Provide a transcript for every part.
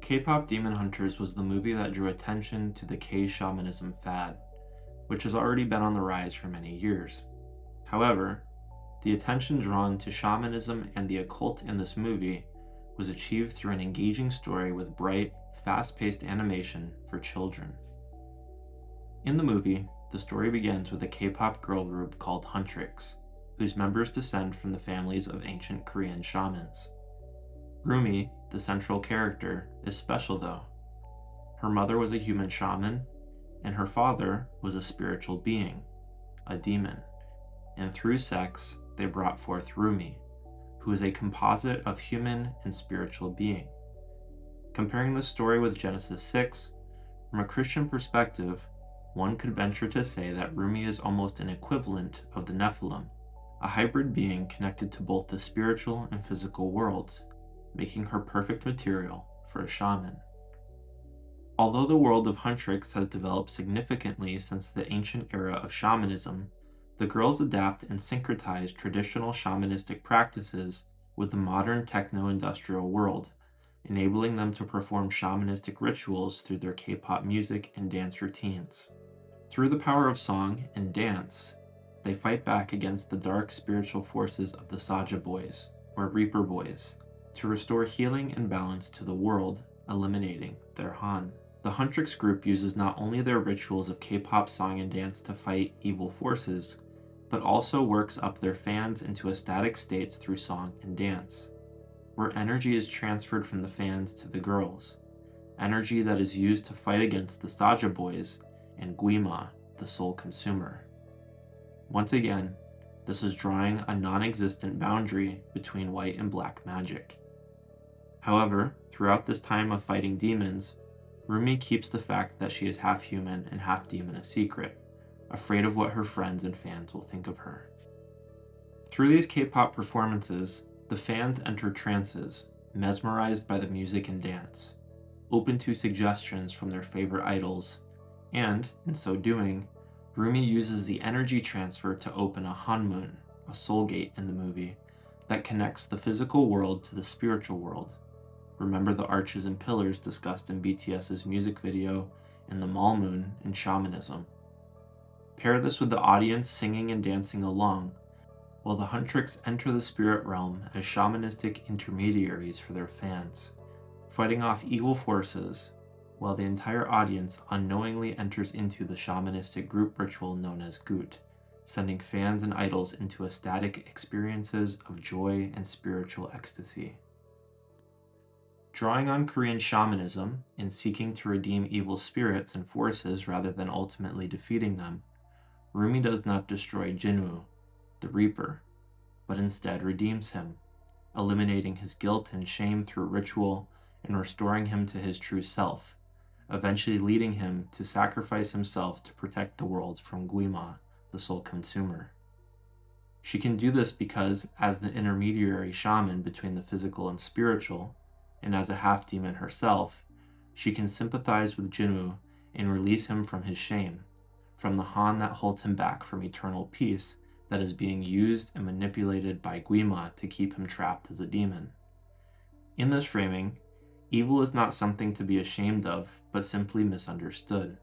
K-pop Demon Hunters was the movie that drew attention to the K-shamanism fad, which has already been on the rise for many years. However, the attention drawn to shamanism and the occult in this movie was achieved through an engaging story with bright, fast-paced animation for children. In the movie, the story begins with a K-pop girl group called HUNTR, whose members descend from the families of ancient Korean shamans. Rumi, the central character, is special though. Her mother was a human shaman, and her father was a spiritual being, a demon, and through sex, they brought forth Rumi, who is a composite of human and spiritual being. Comparing the story with Genesis 6, from a Christian perspective, one could venture to say that Rumi is almost an equivalent of the Nephilim, a hybrid being connected to both the spiritual and physical worlds, making her perfect material for a shaman. Although the world of HUNTR has developed significantly since the ancient era of shamanism, the girls adapt and syncretize traditional shamanistic practices with the modern techno-industrial world, enabling them to perform shamanistic rituals through their K-pop music and dance routines. Through the power of song and dance, they fight back against the dark spiritual forces of the Saja boys, or Reaper boys, to restore healing and balance to the world, eliminating their Han. The HUNTR group uses not only their rituals of K-pop song and dance to fight evil forces, but also works up their fans into ecstatic states through song and dance, where energy is transferred from the fans to the girls, energy that is used to fight against the Saja boys and Guima, the soul consumer. Once again, this is drawing a non-existent boundary between white and black magic. However, throughout this time of fighting demons, Rumi keeps the fact that she is half human and half demon a secret, afraid of what her friends and fans will think of her. Through these K-pop performances, the fans enter trances, mesmerized by the music and dance, open to suggestions from their favorite idols, and, in so doing, Rumi uses the energy transfer to open a Hanmoon, a soul gate in the movie, that connects the physical world to the spiritual world. Remember the arches and pillars discussed in BTS's music video and the Malmoon in shamanism. Pair this with the audience singing and dancing along, while the HUNTR enter the spirit realm as shamanistic intermediaries for their fans, fighting off evil forces, while the entire audience unknowingly enters into the shamanistic group ritual known as Gut, sending fans and idols into ecstatic experiences of joy and spiritual ecstasy. Drawing on Korean shamanism and seeking to redeem evil spirits and forces rather than ultimately defeating them, Rumi does not destroy Jinwoo, the Reaper, but instead redeems him, eliminating his guilt and shame through ritual and restoring him to his true self, eventually leading him to sacrifice himself to protect the world from Guima, the soul consumer. She can do this because, as the intermediary shaman between the physical and spiritual, and as a half-demon herself, she can sympathize with Jinwoo and release him from his shame, from the Han that holds him back from eternal peace that is being used and manipulated by Guima to keep him trapped as a demon. In this framing, evil is not something to be ashamed of, but simply misunderstood.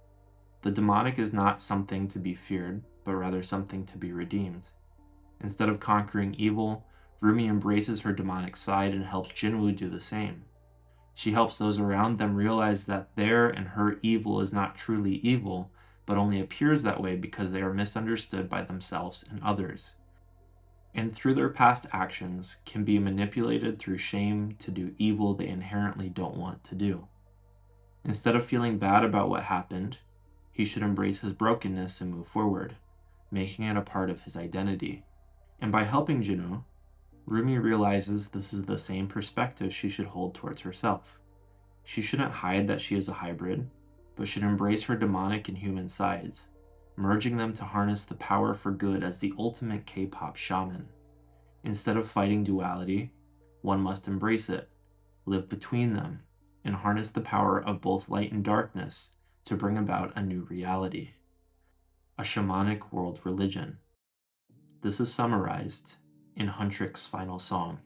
The demonic is not something to be feared, but rather something to be redeemed. Instead of conquering evil, Rumi embraces her demonic side and helps Jinwoo do the same. She helps those around them realize that their and her evil is not truly evil, but only appears that way because they are misunderstood by themselves and others, and through their past actions can be manipulated through shame to do evil they inherently don't want to do. Instead of feeling bad about what happened, he should embrace his brokenness and move forward, making it a part of his identity. And by helping Jinwoo, Rumi realizes this is the same perspective she should hold towards herself. She shouldn't hide that she is a hybrid, but should embrace her demonic and human sides, merging them to harness the power for good as the ultimate K-pop shaman. Instead of fighting duality, one must embrace it, live between them, and harness the power of both light and darkness to bring about a new reality. A shamanic world religion. This is summarized in HUNTR's final song.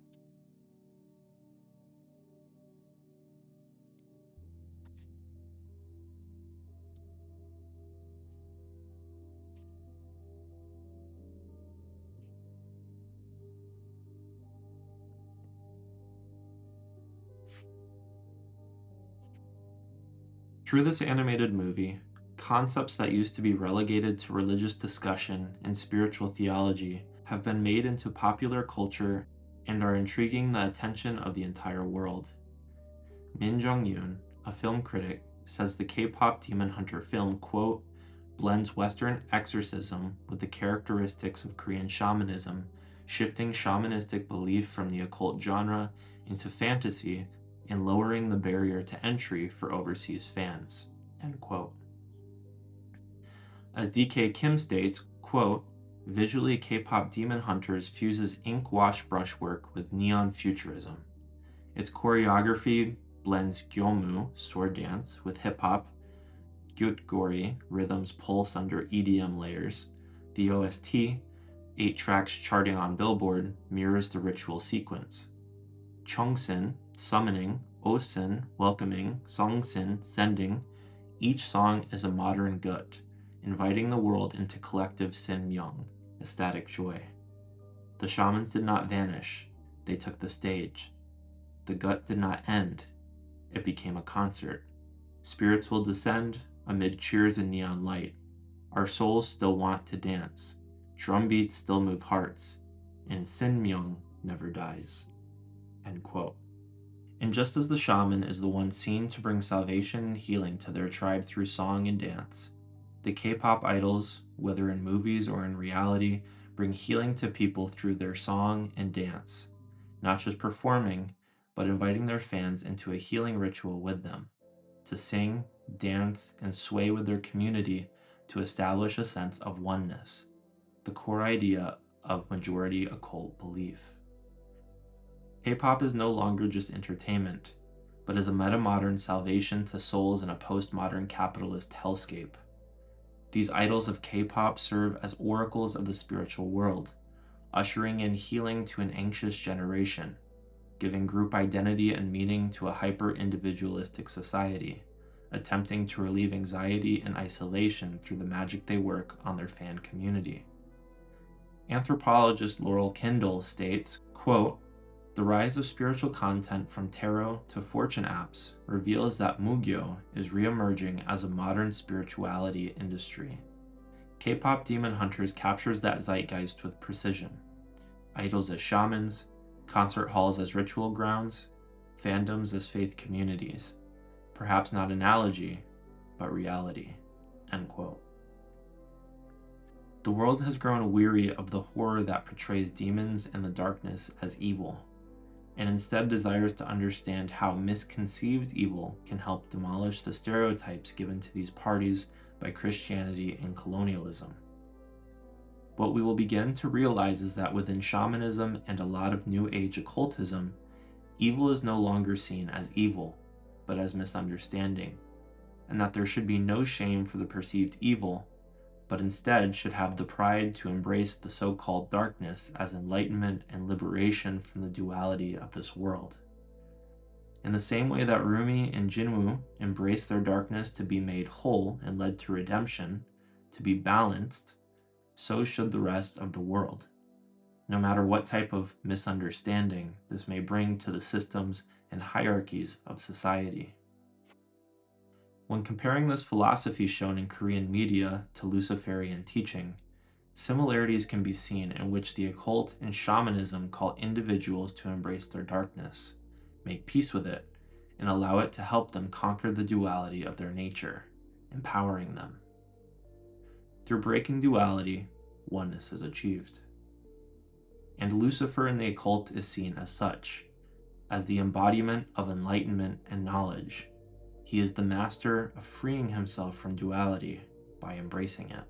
Through this animated movie, concepts that used to be relegated to religious discussion and spiritual theology have been made into popular culture and are intriguing the attention of the entire world. Min Jong-yoon, a film critic, says the K-pop Demon Hunter film, quote, blends Western exorcism with the characteristics of Korean shamanism, shifting shamanistic belief from the occult genre into fantasy and lowering the barrier to entry for overseas fans, end quote. As DK Kim states, quote, visually K-pop Demon Hunters fuses ink wash brushwork with neon futurism. Its choreography blends gyomu, sword dance, with hip-hop, gyutgori, rhythms pulse under EDM layers. The OST, 8 tracks charting on Billboard, mirrors the ritual sequence. Chongsin, summoning, Osin, welcoming, Songsin, sending. Each song is a modern gut, inviting the world into collective Sin Myung, ecstatic joy. The shamans did not vanish, they took the stage. The gut did not end, it became a concert. Spirits will descend amid cheers and neon light. Our souls still want to dance. Drum beats still move hearts, and Sin Myung never dies. End quote. And just as the shaman is the one seen to bring salvation and healing to their tribe through song and dance, the K-pop idols, whether in movies or in reality, bring healing to people through their song and dance, not just performing, but inviting their fans into a healing ritual with them, to sing, dance, and sway with their community to establish a sense of oneness, the core idea of majority occult belief. K-pop is no longer just entertainment, but is a meta-modern salvation to souls in a postmodern capitalist hellscape. These idols of K-pop serve as oracles of the spiritual world, ushering in healing to an anxious generation, giving group identity and meaning to a hyper-individualistic society, attempting to relieve anxiety and isolation through the magic they work on their fan community. Anthropologist Laurel Kindle states, quote, the rise of spiritual content from tarot to fortune apps reveals that Mugyo is re-emerging as a modern spirituality industry. K-pop Demon Hunters captures that zeitgeist with precision. Idols as shamans, concert halls as ritual grounds, fandoms as faith communities. Perhaps not analogy, but reality. End quote. The world has grown weary of the horror that portrays demons and the darkness as evil, and instead desires to understand how misconceived evil can help demolish the stereotypes given to these parties by Christianity and colonialism. What we will begin to realize is that within shamanism and a lot of New Age occultism, evil is no longer seen as evil, but as misunderstanding, and that there should be no shame for the perceived evil, but instead should have the pride to embrace the so-called darkness as enlightenment and liberation from the duality of this world. In the same way that Rumi and Jinwoo embraced their darkness to be made whole and led to redemption, to be balanced, so should the rest of the world, no matter what type of misunderstanding this may bring to the systems and hierarchies of society. When comparing this philosophy shown in Korean media to Luciferian teaching, similarities can be seen in which the occult and shamanism call individuals to embrace their darkness, make peace with it, and allow it to help them conquer the duality of their nature, empowering them. Through breaking duality, oneness is achieved. And Lucifer in the occult is seen as such, as the embodiment of enlightenment and knowledge. He is the master of freeing himself from duality by embracing it.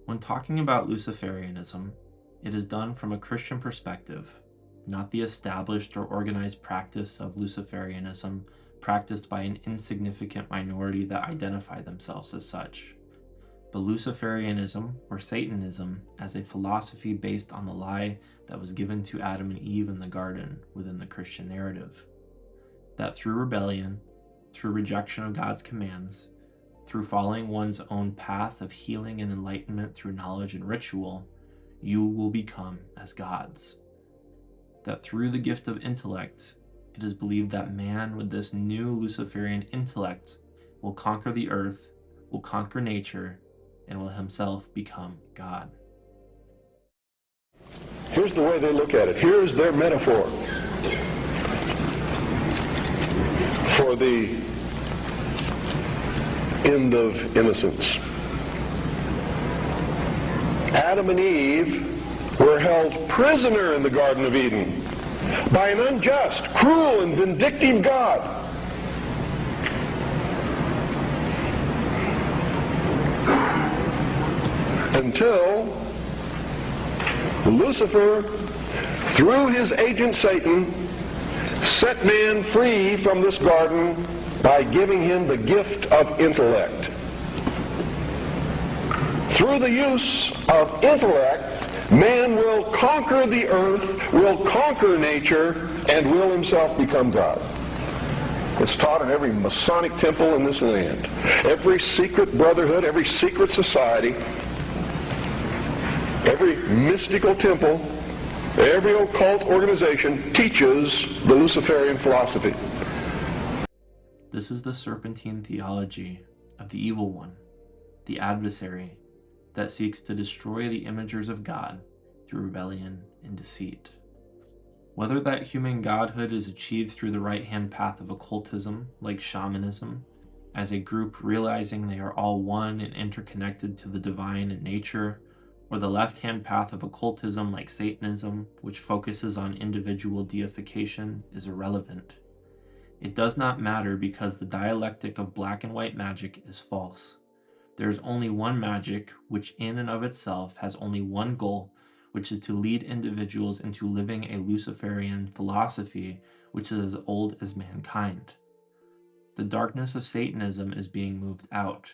When talking about Luciferianism, it is done from a Christian perspective, not the established or organized practice of Luciferianism practiced by an insignificant minority that identify themselves as such, but Luciferianism or Satanism as a philosophy based on the lie that was given to Adam and Eve in the garden within the Christian narrative. That through rebellion, through rejection of God's commands, through following one's own path of healing and enlightenment through knowledge and ritual, you will become as gods. That through the gift of intellect, it is believed that man with this new Luciferian intellect will conquer the earth, will conquer nature, and will himself become God. Here's the way they look at it. Here's their metaphor for the end of innocence. Adam and Eve were held prisoner in the Garden of Eden by an unjust, cruel, and vindictive God. Until Lucifer, through his agent Satan, set man free from this garden by giving him the gift of intellect. Through the use of intellect, man will conquer the earth, will conquer nature, and will himself become God. It's taught in every Masonic temple in this land. Every secret brotherhood, every secret society, every mystical temple, every occult organization teaches the Luciferian philosophy. This is the Serpentine Theology of the Evil One, the adversary that seeks to destroy the imagers of God through rebellion and deceit. Whether that human godhood is achieved through the right-hand path of occultism, like shamanism, as a group realizing they are all one and interconnected to the divine in nature, or the left-hand path of occultism like Satanism, which focuses on individual deification, is irrelevant. It does not matter because the dialectic of black and white magic is false. There is only one magic, which in and of itself has only one goal, which is to lead individuals into living a Luciferian philosophy which is as old as mankind. The darkness of Satanism is being moved out.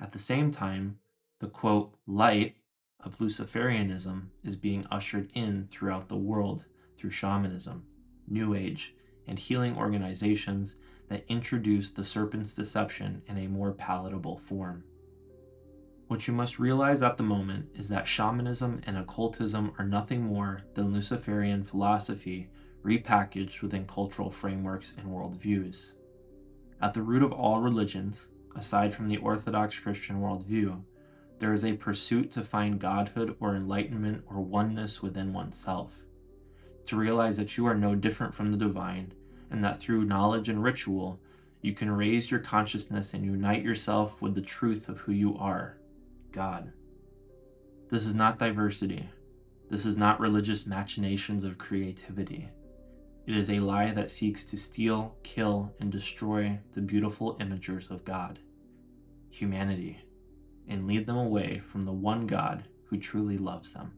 At the same time, the quote, light of Luciferianism is being ushered in throughout the world through shamanism, New Age, and healing organizations that introduce the serpent's deception in a more palatable form. What you must realize at the moment is that shamanism and occultism are nothing more than Luciferian philosophy repackaged within cultural frameworks and worldviews. At the root of all religions, aside from the Orthodox Christian worldview, there is a pursuit to find godhood or enlightenment or oneness within oneself, to realize that you are no different from the divine, and that through knowledge and ritual, you can raise your consciousness and unite yourself with the truth of who you are, God. This is not diversity. This is not religious machinations of creativity. It is a lie that seeks to steal, kill, and destroy the beautiful imagers of God, humanity, and lead them away from the one God who truly loves them.